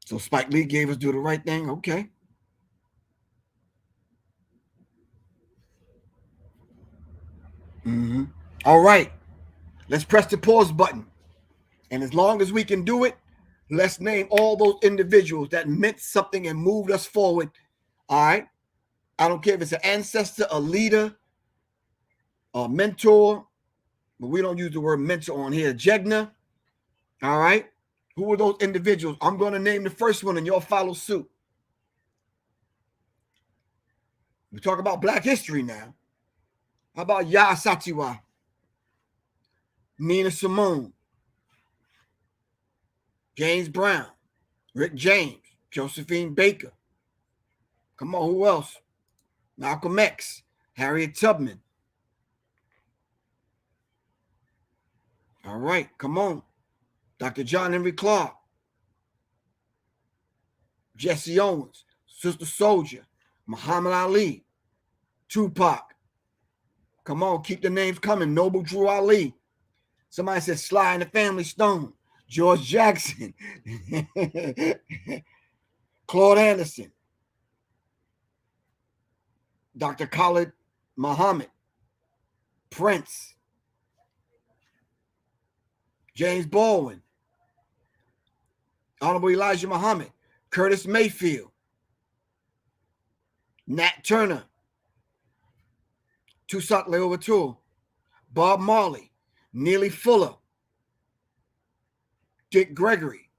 So Spike Lee gave us do the right thing. Okay. All right. Let's press the pause button. And as long as we can do it, let's name all those individuals that meant something and moved us forward. All right. I don't care if it's an ancestor, a leader, a mentor, but we don't use the word mentor on here. Jegna. All right. Who are those individuals? I'm going to name the first one and y'all follow suit. We talk about Black history now. How about Ya Satiwa, Nina Simone, James Brown, Rick James, Josephine Baker. Come on, who else? Malcolm X, Harriet Tubman. All right, come on. Dr. John Henry Clark, Jesse Owens, Sister Soldier, Muhammad Ali, Tupac. Come on, keep the names coming. Noble Drew Ali. Somebody said Sly and the Family Stone, George Jackson, Claude Anderson, Dr. Khalid Muhammad, Prince, James Baldwin, Honorable Elijah Muhammad, Curtis Mayfield, Nat Turner, Toussaint Louverture, Bob Marley, Neely Fuller, Dick Gregory,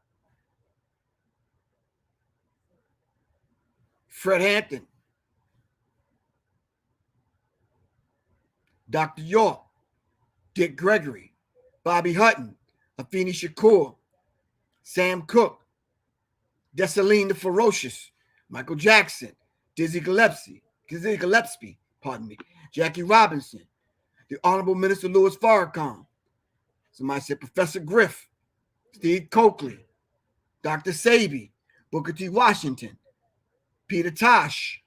Fred Hampton, Dr. York, Dick Gregory, Bobby Hutton, Afeni Shakur, Sam Cooke, Dessalines the Ferocious, Michael Jackson, Dizzy Gillespie, Jackie Robinson, the Honorable Minister Louis Farrakhan. Somebody said Professor Griff, Steve Coakley, Dr. Sabi, Booker T. Washington, Peter Tosh,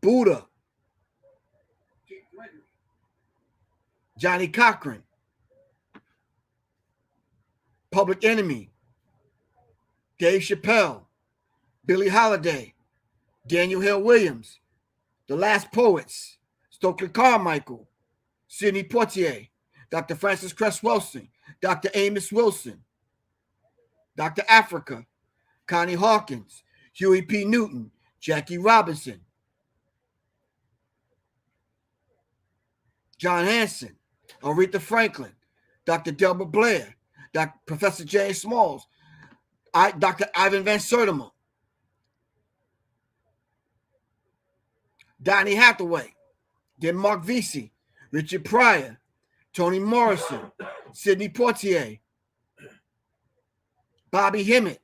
Buddha, Johnny Cochran, Public Enemy, Dave Chappelle, Billie Holiday, Daniel Hill Williams, The Last Poets, Stokely Carmichael, Sidney Poitier, Dr. Francis Cress Wilson, Dr. Amos Wilson, Dr. Africa, Connie Hawkins, Huey P. Newton, Jackie Robinson, John Hanson, Aretha Franklin, Dr. Delbert Blair, Professor James Smalls, Dr. Ivan Van Sertima, Donny Hathaway, then Mark Vesey, Richard Pryor, Toni Morrison, Sidney Poitier, Bobby Hemmett,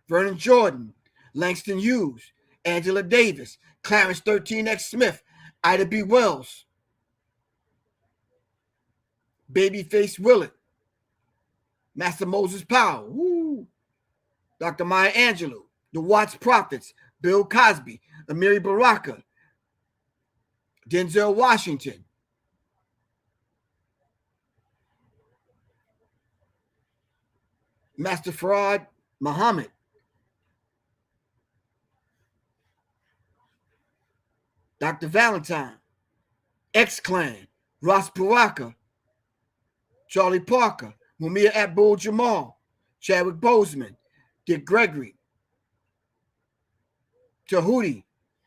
Vernon Jordan, Langston Hughes, Angela Davis, Clarence 13X Smith, Ida B. Wells, Babyface Willett, Master Moses Powell, woo, Dr. Maya Angelou, the Watts Prophets, Bill Cosby, Amiri Baraka, Denzel Washington, Master Farad Muhammad, Dr. Valentine, X-Clan, Ross Baraka, Charlie Parker, Mumia Abdul-Jamal, Chadwick Boseman, Dick Gregory, Tahuti,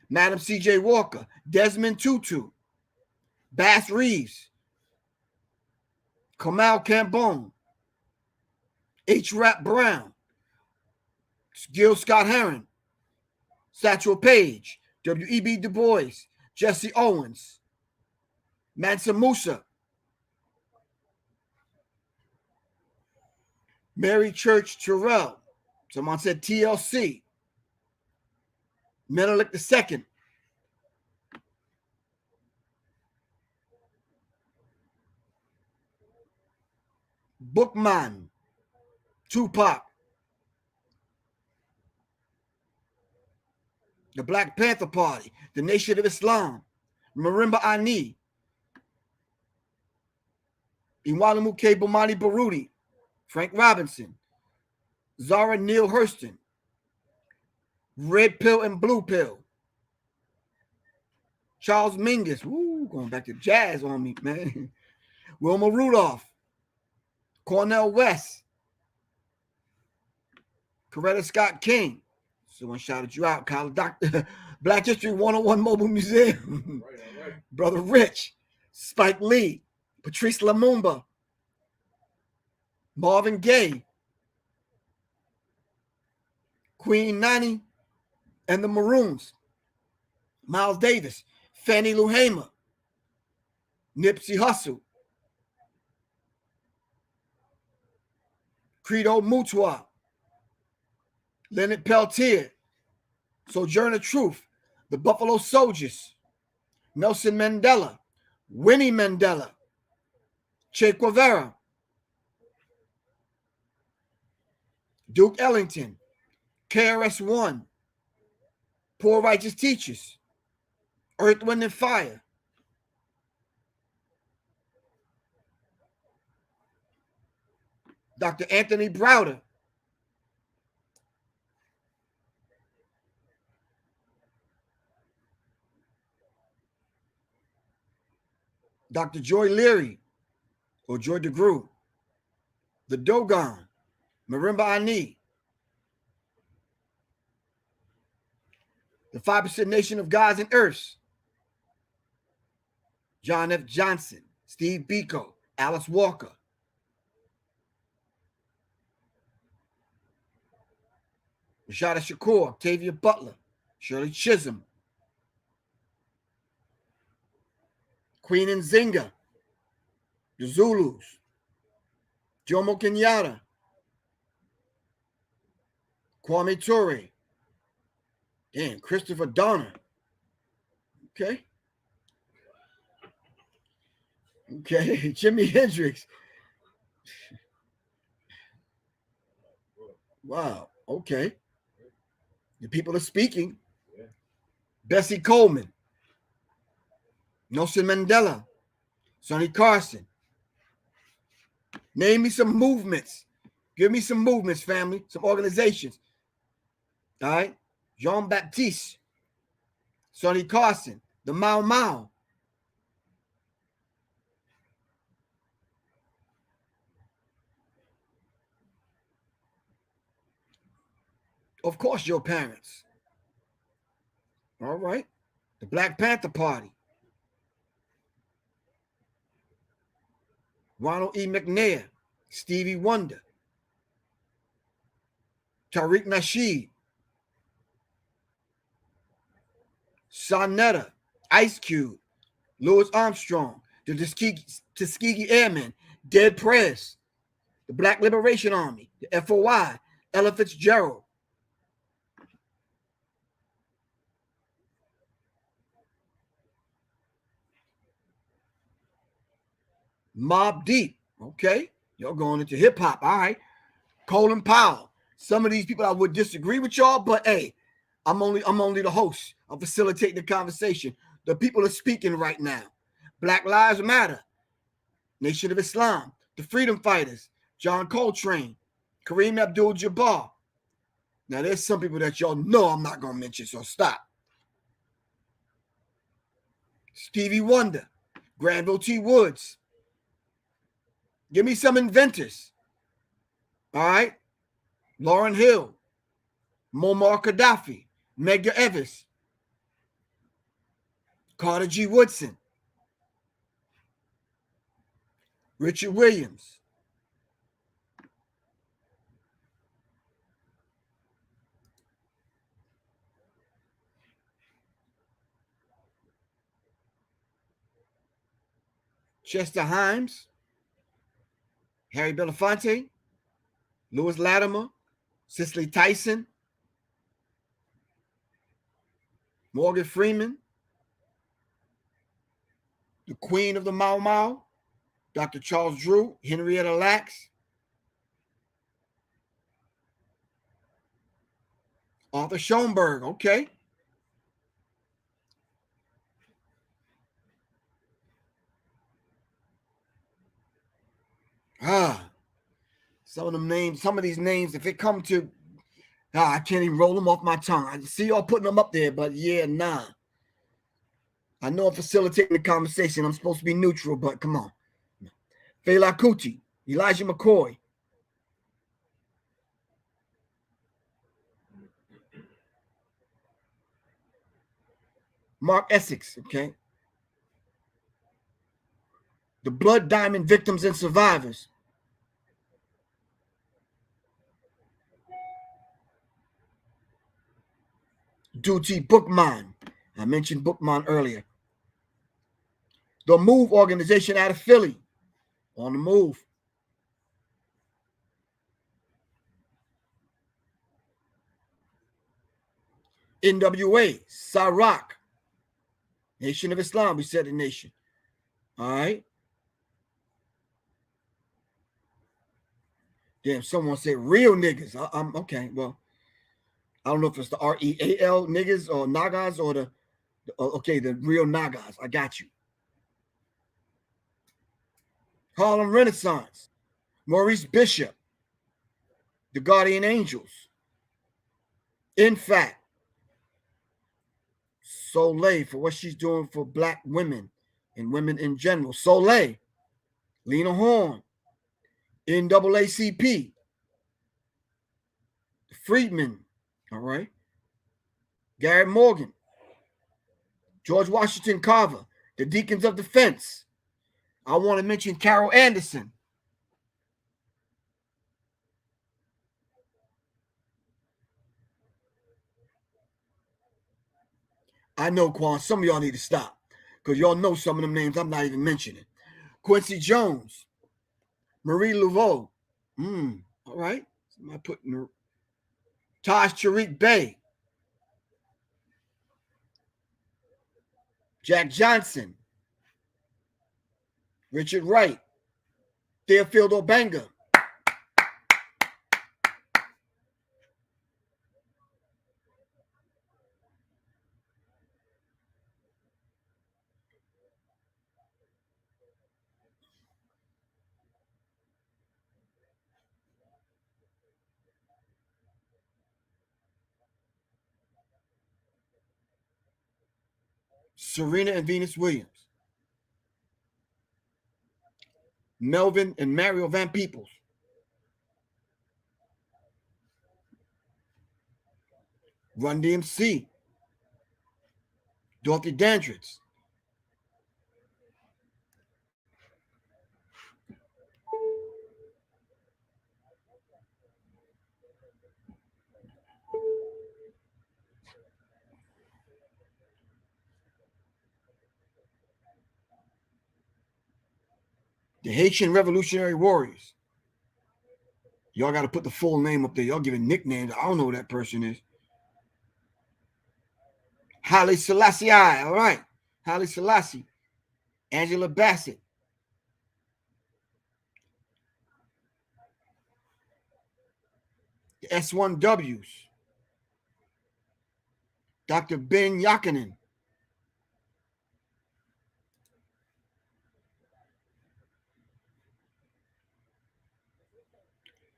Madam C.J. Walker, Desmond Tutu, Bass Reeves, Kamal Cambone, H. Rap Brown, Gil Scott Heron, Satchel Paige, W.E.B. Du Bois, Jesse Owens, Mansa Musa, Mary Church Terrell, someone said TLC, Menelik II, Bookman, Tupac, the Black Panther Party, the Nation of Islam, Marimba Ani, Iwalamuke Bomani Baruti, Frank Robinson, Zara Neale Hurston, Red Pill and Blue Pill, Charles Mingus, woo, going back to jazz on me, man, Wilma Rudolph, Cornell West, Coretta Scott King. Someone shouted you out, Kyle. Dr. Black History 101 Mobile Museum. Right. Brother Rich, Spike Lee, Patrice Lumumba, Marvin Gaye, Queen Nani and the Maroons, Miles Davis, Fannie Lou Hamer, Nipsey Hussle, Credo Mutua, Leonard Peltier, Sojourner Truth, the Buffalo Soldiers, Nelson Mandela, Winnie Mandela, Che Guevara, Duke Ellington, KRS-One, Poor Righteous Teachers, Earth, Wind, and Fire, Dr. Anthony Browder, Dr. Joy Leary, or Joy DeGruy, the Dogon, Marimba Ani, the 5% Nation of Gods and Earths, John F. Johnson, Steve Biko, Alice Walker, Rashada Shakur, Octavia Butler, Shirley Chisholm, Queen Nzinga, the Zulus, Jomo Kenyatta, Kwame Ture, damn, Christopher Donner. Okay, Jimi Hendrix. Wow, okay. The people are speaking. Yeah. Bessie Coleman, Nelson Mandela, Sonny Carson. Name me some movements. Give me some movements, family, some organizations. All right. Jean Baptiste, Sonny Carson, the Mau Mau. Of course, your parents. All right. The Black Panther Party. Ronald E. McNair, Stevie Wonder, Tariq Nasheed, Sonetta, Ice Cube, Louis Armstrong, the Tuskegee Airmen, Dead Prez, the Black Liberation Army, the FOI, Ella Fitzgerald. Mobb Deep, okay. Y'all going into hip hop, all right. Colin Powell. Some of these people I would disagree with y'all, but hey, I'm only the host. I'm facilitating the conversation. The people are speaking right now. Black Lives Matter, Nation of Islam, the Freedom Fighters, John Coltrane, Kareem Abdul-Jabbar. Now, there's some people that y'all know I'm not going to mention, so stop. Stevie Wonder, Granville T. Woods. Give me some inventors. All right. Lauryn Hill, Muammar Gaddafi, Medgar Evers, Carter G. Woodson, Richard Williams, Chester Himes, Harry Belafonte, Lewis Latimer, Cicely Tyson, Morgan Freeman, the Queen of the Mau Mau, Dr. Charles Drew, Henrietta Lacks, Arthur Schoenberg, okay. Some of them names, some of these names, if it come to, I can't even roll them off my tongue. I see y'all putting them up there, but yeah, nah. I know I'm facilitating the conversation. I'm supposed to be neutral, but come on. Fela Kuti, Elijah McCoy. Mark Essex, okay? The Blood Diamond Victims and Survivors. Duty Bookman. I mentioned Bookman earlier. The Move organization out of Philly. On the move. NWA, Cyrock. Nation of Islam, we said the nation. All right. Damn, someone said real niggas. I'm okay. Well, I don't know if it's the REAL niggas or Nagas or the real Nagas. I got you. Harlem Renaissance. Maurice Bishop. The Guardian Angels. In fact, Soleil for what she's doing for black women and women in general. Soleil. Lena Horne. NAACP. Friedman. All right. Garrett Morgan. George Washington Carver. The Deacons of Defense. I want to mention Carol Anderson. I know, Quan, some of y'all need to stop because y'all know some of them names I'm not even mentioning. Quincy Jones. Marie Laveau. All right. Am I putting Taj Tariq Bey. Jack Johnson. Richard Wright. Theophilus Obanga. Serena and Venus Williams. Melvin and Mario Van Peebles. Run DMC. Dorothy Dandridge. The Haitian Revolutionary Warriors. Y'all got to put the full name up there. Y'all giving nicknames. I don't know who that person is. Haile Selassie. All right. Haile Selassie. Angela Bassett. The S1Ws. Dr. Ben Yakinen.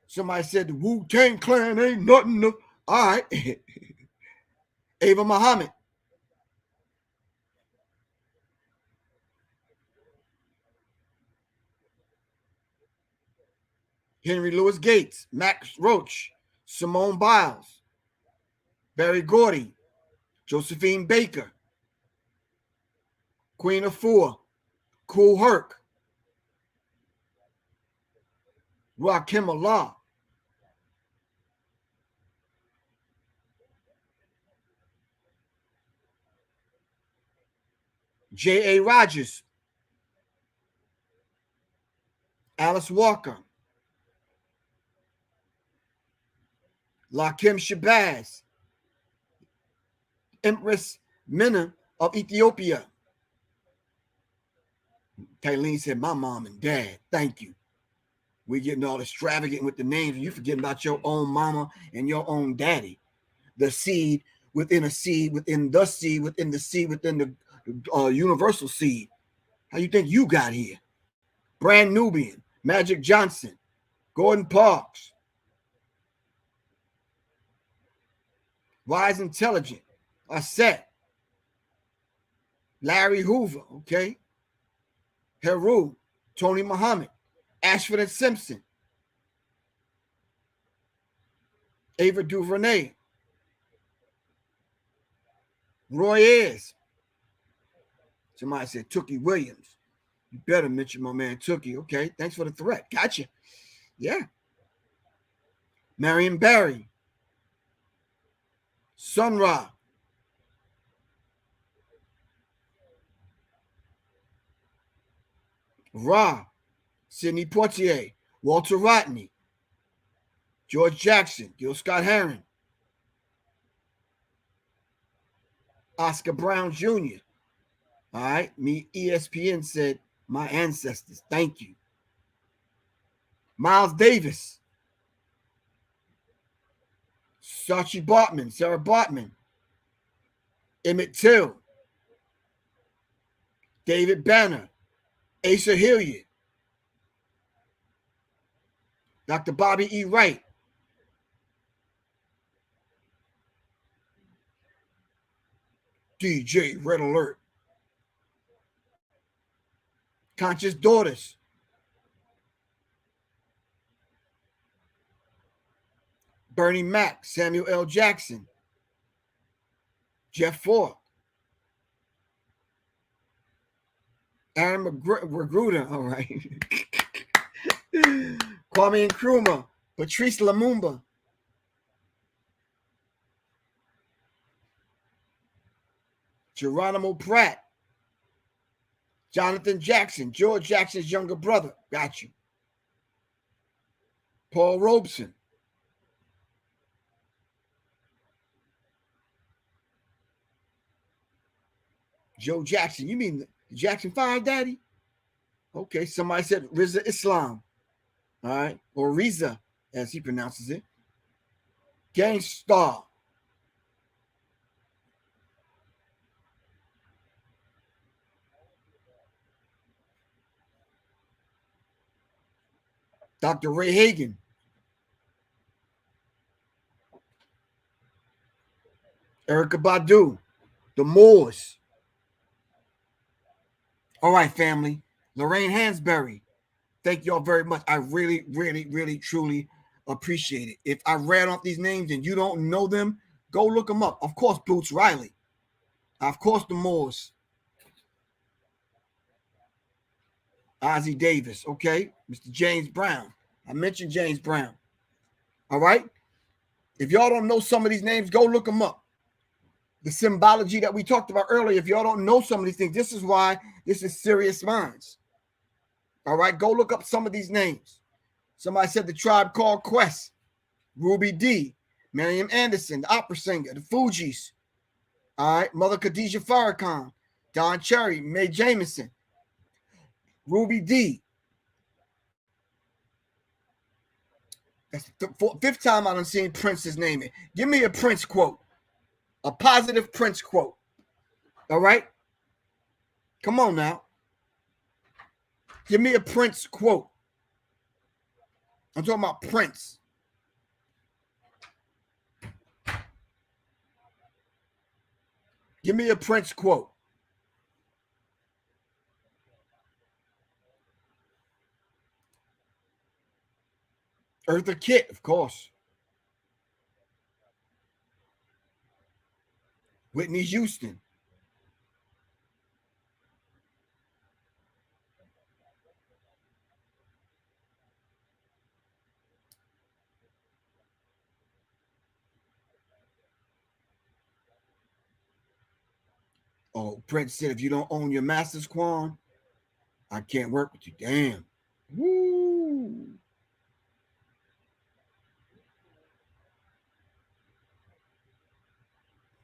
Somebody said the Wu-Tang Clan ain't nothing to... All right. Ava Muhammad. Henry Louis Gates. Max Roach. Simone Biles. Barry Gordy. Josephine Baker. Queen Afua. Kool Herc. Rakim Allah. J.A. Rogers. Alice Walker. Lakim Shabazz. Empress Mena of Ethiopia. Kylene said, my mom and dad, thank you. We're getting all extravagant with the names, and you forgetting about your own mama and your own daddy. The seed within a seed, within the seed, within the seed, within the universal seed. How you think you got here? Brand Nubian, Magic Johnson, Gordon Parks, Wise Intelligent, Aset, Larry Hoover, okay, Heru, Tony Muhammad, Ashford and Simpson. Ava DuVernay. Roy Ayers. Somebody said Tookie Williams. You better mention my man Tookie. Okay, thanks for the threat. Gotcha. Yeah. Marion Barry. Sun Ra. Ra. Sidney Poitier. Walter Rodney. George Jackson. Gil Scott Heron. Oscar Brown Jr. All right. Me, ESPN said, my ancestors. Thank you. Miles Davis. Sachi Bartman. Sarah Bartman. Emmett Till. David Banner. Asa Hilliard. Dr. Bobby E. Wright. DJ Red Alert. Conscious Daughters. Bernie Mac. Samuel L. Jackson. Jeff Ford. Aaron Magruder. All right. Kwame Nkrumah. Patrice Lumumba. Geronimo Pratt. Jonathan Jackson. George Jackson's younger brother. Got you. Paul Robeson. Joe Jackson. You mean the Jackson 5 daddy? Okay, somebody said Riza Islam. All right, or Riza, as he pronounces it. Gangstar. Dr. Ray Hagan. Erykah Badu. The Moors. All right, family. Lorraine Hansberry. Thank you all very much. I really, really, really, truly appreciate it. If I read off these names and you don't know them, go look them up. Of course, Boots Riley. Of course, the Moors. Ozzie Davis. Okay. Mr. James Brown. I mentioned James Brown. All right. If y'all don't know some of these names, go look them up. The symbology that we talked about earlier, if y'all don't know some of these things, this is why this is Serious Minds. All right, go look up some of these names. Somebody said the Tribe Called Quest, Ruby D, Miriam Anderson, the opera singer, the Fugees. All right, Mother Khadijah Farrakhan, Don Cherry, Mae Jameson, Ruby D. That's the fifth time I done seen Prince's name. Give me a Prince quote. A positive Prince quote. All right? Come on now. Give me a Prince quote. I'm talking about Prince. Give me a Prince quote. Eartha Kitt, of course. Whitney Houston. Oh, Prince said, if you don't own your masters, Quan, I can't work with you. Damn. Woo.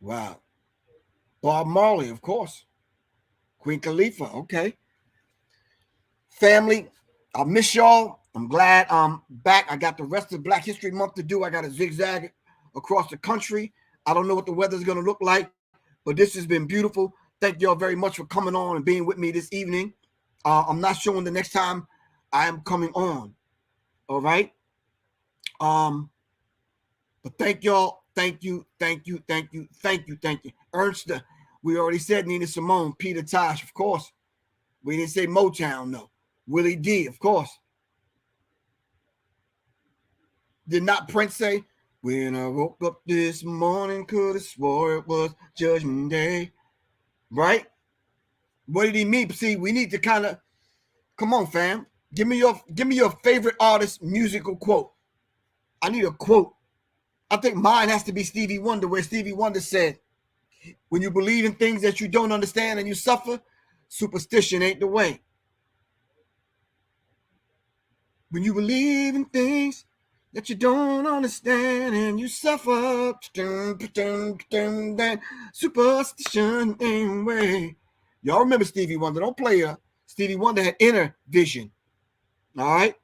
Wow. Bob Marley, of course. Queen Khalifa, okay. Family, I miss y'all. I'm glad I'm back. I got the rest of Black History Month to do. I got to zigzag across the country. I don't know what the weather's going to look like, but this has been beautiful. Thank y'all very much for coming on and being with me this evening. I'm not sure when the next time I am coming on. All right. But thank y'all. Thank you. Thank you. Thank you. Thank you. Thank you. Ernst, we already said Nina Simone, Peter Tosh, of course. We didn't say Motown, no. Willie D, of course. Did not Prince say, when I woke up this morning, could have swore it was Judgment Day? Right? What did he mean? See, we need to kind of, come on, fam. Give me your favorite artist musical quote. I need a quote. I think mine has to be Stevie Wonder, where Stevie Wonder said, when you believe in things that you don't understand and you suffer, superstition ain't the way. When you believe in things that you don't understand and you suffer, superstition ain't the way. Y'all remember Stevie Wonder. Don't play her. Stevie Wonder had inner vision. All right?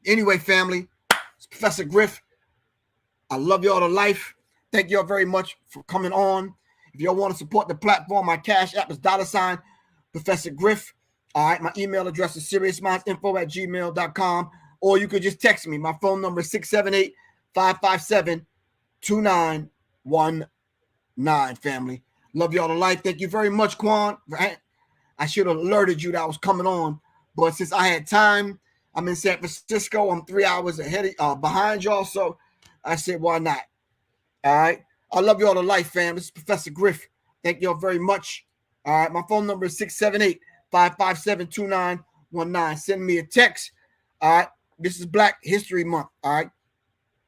Anyway, family, it's Professor Griff. I love y'all to life. Thank y'all very much for coming on. If y'all want to support the platform, my Cash App is $ Professor Griff. All right, my email address is seriousmindsinfo@gmail.com, or you could just text me. My phone number is 678-557-2919, family. Love y'all to life. Thank you very much, Quan. Right? I should have alerted you that I was coming on, but since I had time, I'm in San Francisco. I'm 3 hours behind y'all, so I said, why not? All right. I love y'all to life, fam. This is Professor Griff. Thank y'all very much. All right. My phone number is 678-557-2919. Send me a text. All right. This is Black History Month. All right.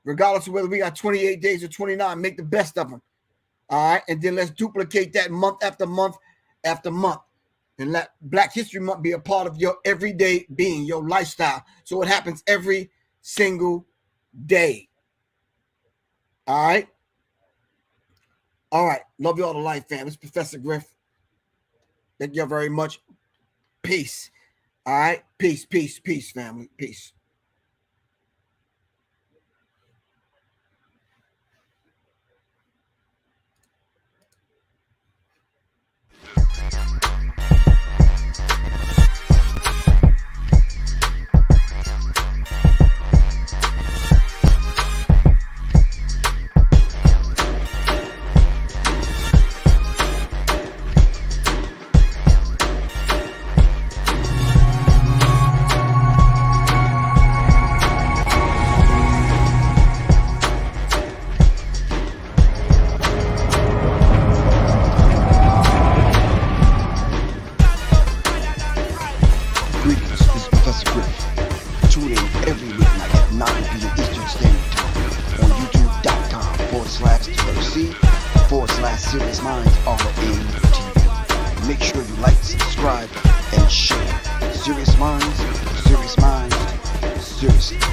Regardless of whether we got 28 days or 29, make the best of them. All right. And then let's duplicate that month after month after month. And let Black History Month be a part of your everyday being, your lifestyle. So it happens every single day. All right. All right. Love y'all to life, fam. It's Professor Griff. Thank y'all very much. Peace. All right. Peace, peace, peace, family. Peace. Serious Minds RNTV. Make sure you like, subscribe, and share. Serious Minds, Serious Minds, Seriously.